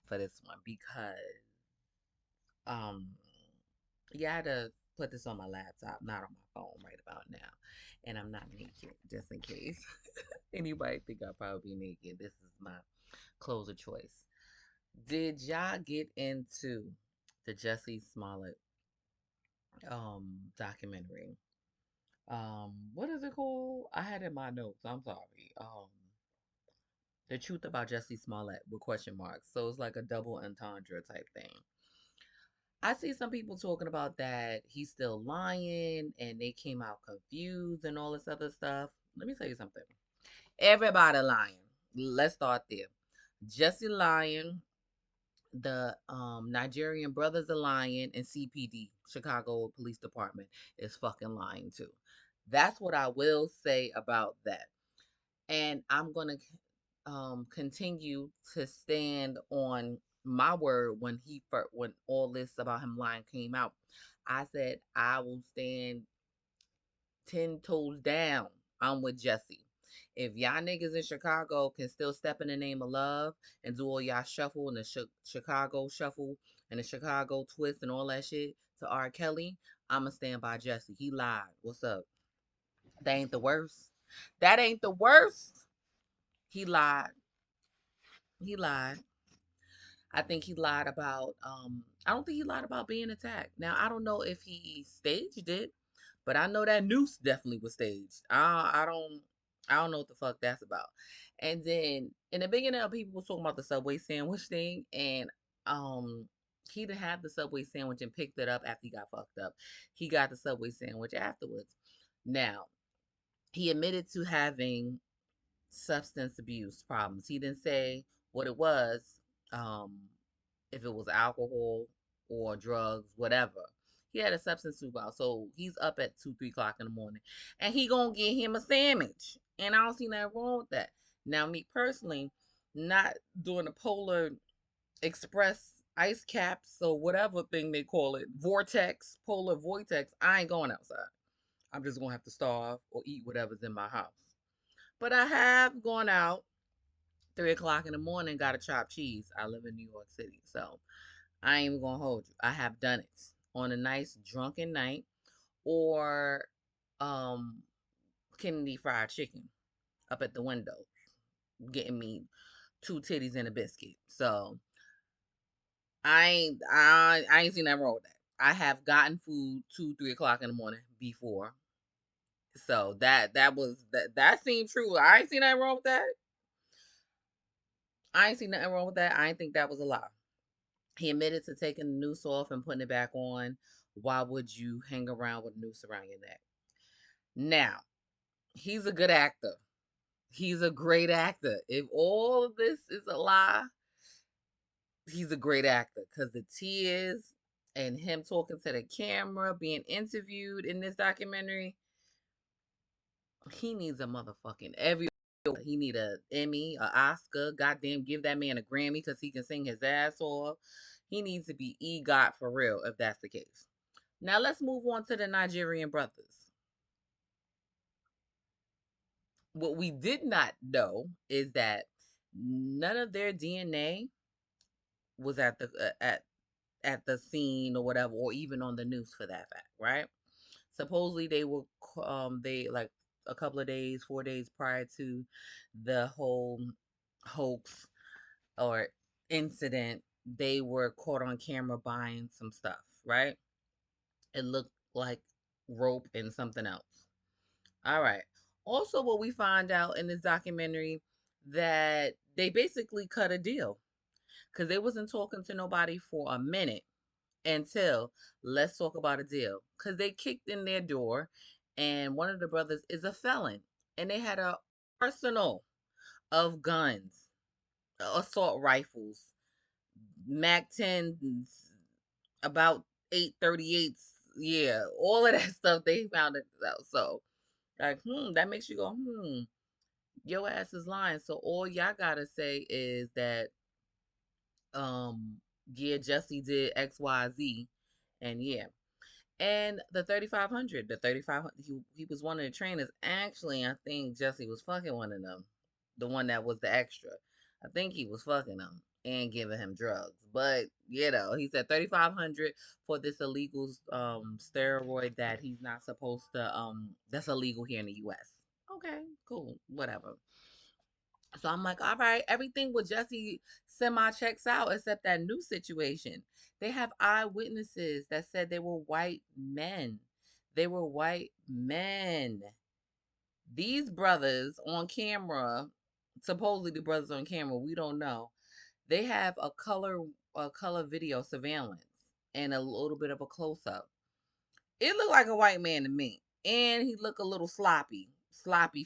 for this one because um yeah, I had to put this on my laptop, not on my phone right about now. And I'm not naked, just in case anybody think I'll probably be naked. This is my closer choice. Did y'all get into the Jussie Smollett documentary? What is it called? I had it in my notes. I'm sorry. The truth about Jussie Smollett with question marks. So it's like a double entendre type thing. I see some people talking about that he's still lying and they came out confused and all this other stuff. Let me tell you something. Everybody lying. Let's start there. Jussie lying, the Nigerian brothers are lying, and CPD, Chicago Police Department, is fucking lying too. That's what I will say about that. And I'm gonna continue to stand on my word when all this about him lying came out. I said I will stand 10 toes down. I'm with Jussie. If y'all niggas in Chicago can still step in the name of love and do all y'all shuffle and the Chicago shuffle and the Chicago twist and all that shit to R. Kelly, I'ma stand by Jussie. He lied. What's up? That ain't the worst. That ain't the worst. He lied. He lied. I think he lied about I don't think he lied about being attacked. Now I don't know if he staged it, but I know that noose definitely was staged. I don't know what the fuck that's about. And then in the beginning people was talking about the Subway sandwich thing and he didn't have the Subway sandwich and picked it up after he got fucked up. He got the Subway sandwich afterwards. Now, he admitted to having substance abuse problems. He didn't say what it was, um, if it was alcohol or drugs, whatever. He had a substance abuse problem, so he's up at 2, 3 o'clock in the morning, and he gonna get him a sandwich, and I don't see nothing wrong with that. Now, me personally, not doing a Polar Express ice caps or whatever thing they call it, vortex, polar vortex. I ain't going outside. I'm just gonna have to starve or eat whatever's in my house. But I have gone out 3 o'clock in the morning, got a chopped cheese. I live in New York City, so I ain't even gonna hold you. I have done it on a nice drunken night or um Kennedy Fried Chicken up at the window, getting me 2 titties and a biscuit. So I ain't seen nothing wrong with that. I have gotten food 2, 3 o'clock in the morning before. So that seemed true. I ain't seen nothing wrong with that. I ain't seen nothing wrong with that. I ain't think that was a lie. He admitted to taking the noose off and putting it back on. Why would you hang around with a noose around your neck? Now, he's a good actor. He's a great actor. If all of this is a lie, he's a great actor because the tears and him talking to the camera, being interviewed in this documentary, he needs a motherfucking every. He need a Emmy, a Oscar. Goddamn, give that man a Grammy because he can sing his ass off. He needs to be EGOT for real if that's the case. Now let's move on to the Nigerian brothers. What we did not know is that none of their DNA was at the scene or whatever, or even on the news for that fact, right? Supposedly they were they like a couple of days, 4 days prior to the whole hoax or incident, they were caught on camera buying some stuff, right? It looked like rope and something else. All right. Also, what we find out in this documentary that they basically cut a deal because they wasn't talking to nobody for a minute until let's talk about a deal because they kicked in their door and one of the brothers is a felon and they had a arsenal of guns, assault rifles, Mac 10s, about 838s, yeah, all of that stuff they found it out. So like, that makes you go, your ass is lying. So all y'all gotta say is that, um, yeah, Jussie did XYZ, and yeah. And the 3500, the 3500, he was one of the trainers. Actually, I think Jussie was fucking one of them, the one that was the extra. I think he was fucking them, and giving him drugs. But he said 3,500 for this illegal steroid that he's not supposed to that's illegal here in the US. Okay, cool, whatever. So I'm like, all right, everything with Jussie semi checks out except that new situation. They have eyewitnesses that said they were white men. They were white men. These brothers on camera, supposedly the brothers on camera, we don't know. They have a color video surveillance and a little bit of a close up. It looked like a white man to me. And he looked a little sloppy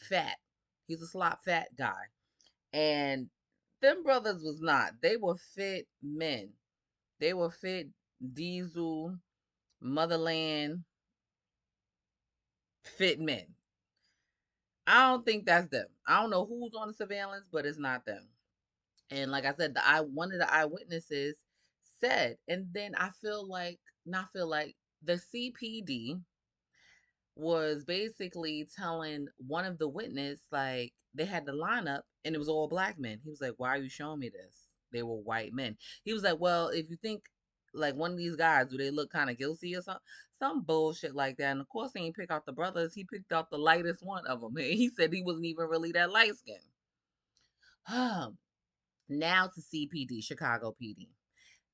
fat. He's a slop fat guy. And them brothers was not. They were fit men. They were fit diesel, motherland, fit men. I don't think that's them. I don't know who's on the surveillance, but it's not them. And like I said, one of the eyewitnesses said, and then I feel like, not feel like, the CPD was basically telling one of the witness, like, they had the lineup and it was all black men. He was like, why are you showing me this? They were white men. He was like, well, if you think like one of these guys, do they look kind of guilty or something? Some bullshit like that. And of course, he ain't pick out the brothers. He picked out the lightest one of them. He said he wasn't even really that light skinned. Now to CPD, Chicago PD.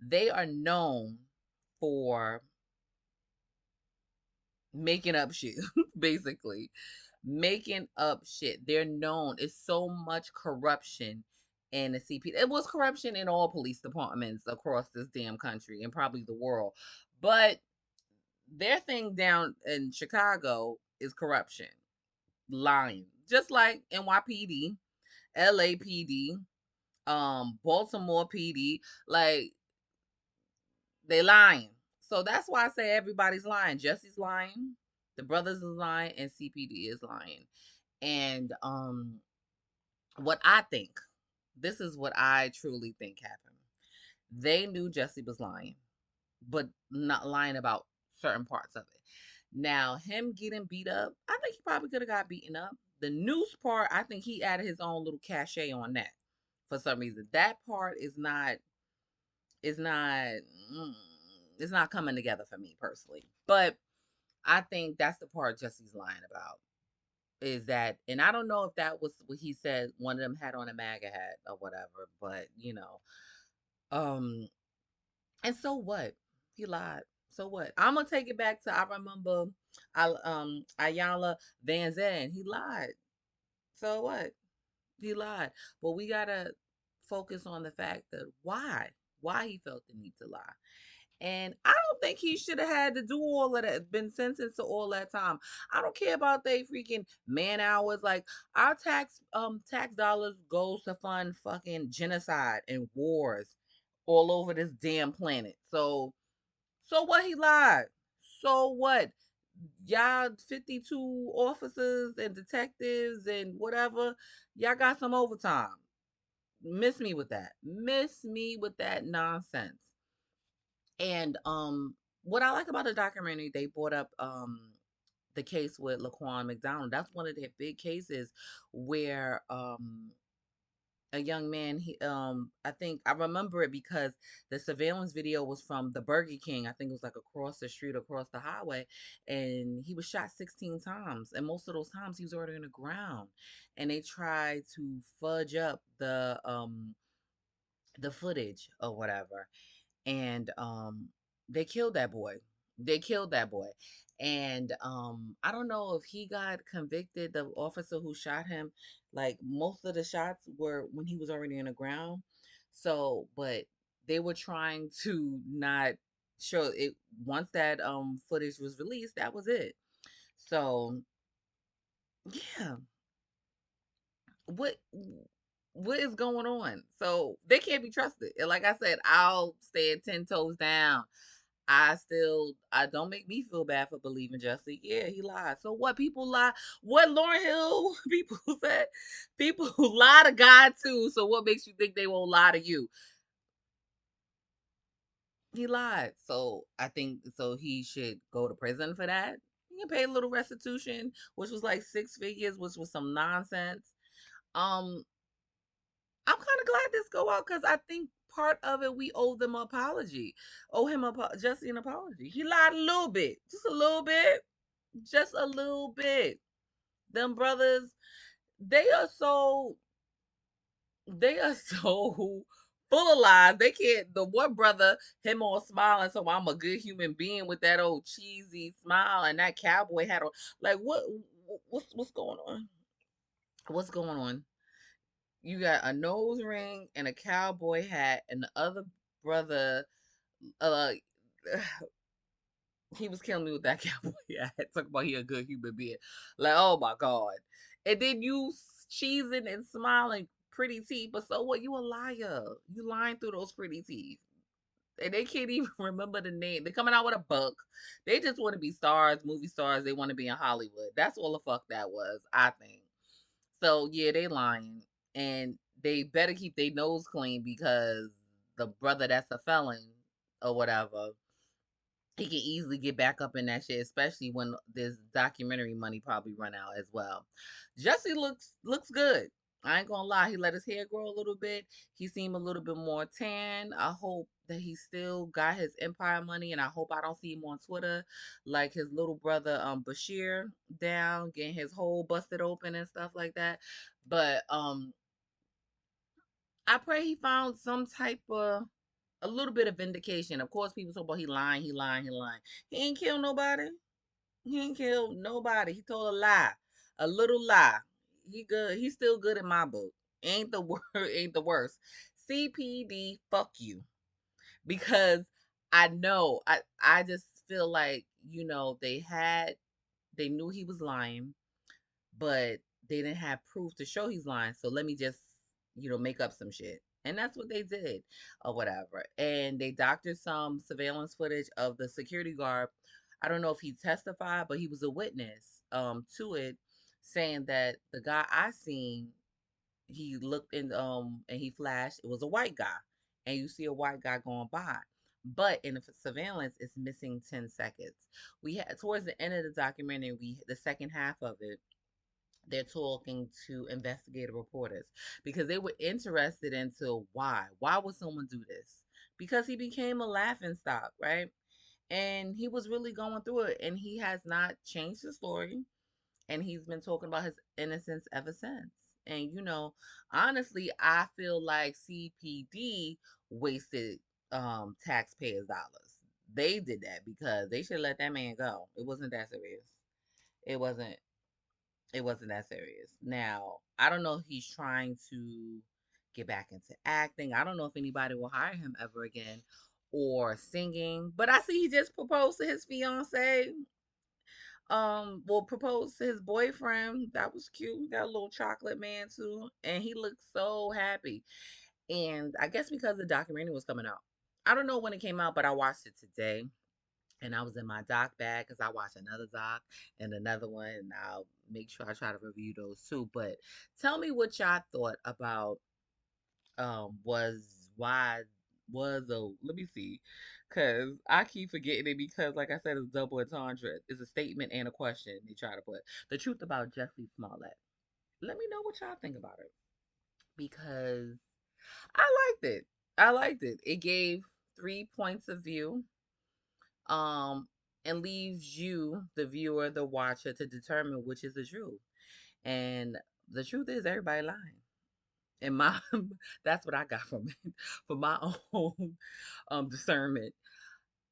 They are known for making up shit, basically. Making up shit. They're known. It's so much corruption in the CPD. It was corruption in all police departments across this damn country and probably the world. But their thing down in Chicago is corruption, lying. Just like NYPD, LAPD, Baltimore PD, like they lying. So that's why I say everybody's lying. Jesse's lying, the brothers is lying, and CPD is lying. And what I think, this is what I truly think happened. They knew Jussie was lying, but not lying about certain parts of it. Now, him getting beat up, I think he probably could have got beaten up. The noose part, I think he added his own little cachet on that for some reason. That part is not mm, it's not coming together for me personally. But I think that's the part Jesse's lying about. Is that, and I don't know if that was what he said, one of them had on a MAGA hat or whatever, but um, and so what? He lied. So what? I'm gonna take it back to, I remember Ayala Van Zandt. He lied. So what? He lied. But we gotta focus on the fact that why he felt the need to lie. And I don't think he should have had to do all of that, been sentenced to all that time. I don't care about they freaking man hours. Like, our tax dollars goes to fund fucking genocide and wars all over this damn planet. So what, he lied. So what? Y'all 52 officers and detectives and whatever, y'all got some overtime. Miss me with that. Miss me with that nonsense. And what I like about the documentary, they brought up the case with Laquan McDonald. That's one of their big cases where a young man, he I think I remember it because the surveillance video was from the Burger King. I think it was like across the street, across the highway, and he was shot 16 times, and most of those times he was already on the ground. And they tried to fudge up the footage or whatever, and they killed that boy. They killed that boy. And I don't know if he got convicted, the officer who shot him. Like, most of the shots were when he was already on the ground. So, but they were trying to not show it. Once that footage was released, that was it. So yeah, what what is going on? So they can't be trusted. And like I said, I'll stand 10 toes down. I don't make me feel bad for believing Jussie. Yeah, he lied. So what? People lie. What Lauren Hill people said? People who lie to God too. So what makes you think they won't lie to you? He lied. So I think so he should go to prison for that. He can pay a little restitution, which was like 6 figures, which was some nonsense. Um, I'm kind of glad this go out because I think part of it, we owe them an apology. Owe him Jussie an apology. He lied a little bit, just a little bit, just a little bit. Them brothers, they are so they are so full of lies. They can't. The one brother, him all smiling, so I'm a good human being with that old cheesy smile and that cowboy hat on. Like what's going on? What's going on? You got a nose ring and a cowboy hat, and the other brother, uh, he was killing me with that cowboy hat. Talk about he a good human being. Like, oh my god. And then you cheesing and smiling, pretty teeth. But so what? You a liar. You lying through those pretty teeth. And they can't even remember the name. They're coming out with a book. They just want to be stars, movie stars. They want to be in Hollywood. That's all the fuck that was, I think. So yeah, they lying. And they better keep their nose clean because the brother that's a felon or whatever, he can easily get back up in that shit, especially when this documentary money probably run out as well. Jussie looks good. I ain't gonna lie, he let his hair grow a little bit. He seemed a little bit more tan. I hope that he still got his empire money, and I hope I don't see him on Twitter like his little brother Bashir down, getting his hole busted open and stuff like that. But I pray he found some type of a little bit of vindication. Of course, people talk about he lying, he lying, he lying. He ain't killed nobody. He ain't killed nobody. He told a lie, a little lie. He good. He's still good in my book. Ain't the word. Ain't the worst. CPD. Fuck you. Because I know. I just feel like they knew he was lying, but they didn't have proof to show he's lying. So let me just, make up some shit. And that's what they did or whatever. And they doctored some surveillance footage of the security guard. I don't know if he testified, but he was a witness to it, saying that the guy I seen, he looked in and he flashed, it was a white guy. And you see a white guy going by. But in the surveillance, it's missing 10 seconds. We had towards the end of the documentary, the second half of it, they're talking to investigative reporters because they were interested into why would someone do this, because he became a laughing stock, right? And he was really going through it, and he has not changed the story, and he's been talking about his innocence ever since. And honestly, I feel like CPD wasted taxpayers dollars. They did that because they should let that man go. It wasn't that serious. It wasn't it wasn't that serious. Now, I don't know if he's trying to get back into acting. I don't know if anybody will hire him ever again, or singing. But I see he just proposed to his fiance. Well, proposed to his boyfriend. That was cute. We got a little chocolate man too, and he looked so happy. And I guess because the documentary was coming out, I don't know when it came out, but I watched it today, and I was in my doc bag because I watched another doc and another one, and I'll make sure I try to review those too. But tell me what y'all thought about was why was a let me see, because I keep forgetting it because like I said, it's double entendre. It's a statement and a question they try to put the truth about Jussie Smollett. Let me know what y'all think about it, because I liked it. I liked it. It gave 3 points of view, um, and leaves you, the viewer, the watcher, to determine which is the truth. And the truth is, everybody lying. And my that's what I got from it, from my own discernment.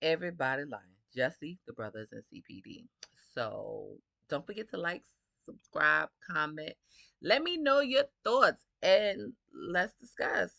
Everybody lying. Jussie, the brothers, and CPD. So don't forget to like, subscribe, comment. Let me know your thoughts, and let's discuss.